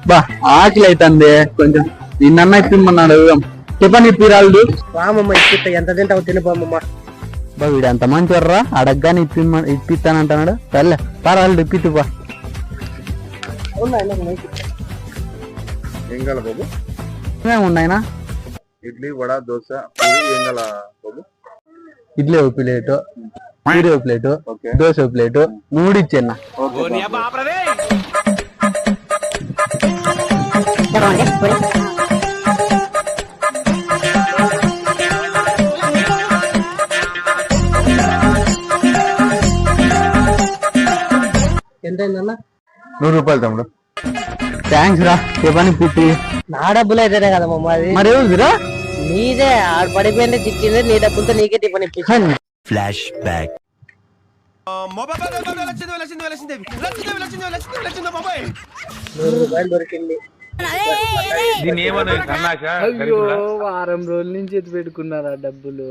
బా ఆకలి అవుతుంది కొంచెం నిన్న ఇప్పిమ్మన్నాడు టిఫన్ ఇప్పిరాళ్ళు రామమ్మ ఇప్పిస్తా ఎంత తింటావు తినిపోమ్మా. బా వీడు ఎంత మంచి వర్రా అడగ్గాని ఇప్పిస్తానంటున్నాడు. సర్లే పర్వాలేదు ఇప్పిత్తు బా. ఏం కాల బాబు? ఉన్నాయినా ఇడ్లీ వడ దోశ పూరి ఏం కాల బాబు? ఇడ్లీ ఒక ప్లేటు, పూరి ఒక ప్లేటు, దోశ ఒక ప్లేటు, 3 ఇచ్చేనా. ఎంతైందన్నా? 100 రూపాయలు తమ్ముడు. థ్యాంక్స్ రా టిఫన్ ఇప్పిత్తి. నా డబ్బులు అయితేనే కదా మమ్మ అది. మరి ఎవరిదిరా? నీదే ఆడ పడిపోయింది చిక్కింది నీ డబ్బులతో నీకే టిఫిన్ ఇప్పించాను. Flash back. 100 రూపాయలు దొరికింది. వారం రోజుల నుంచి ఎత్తి పెట్టుకున్నారా డబ్బులు.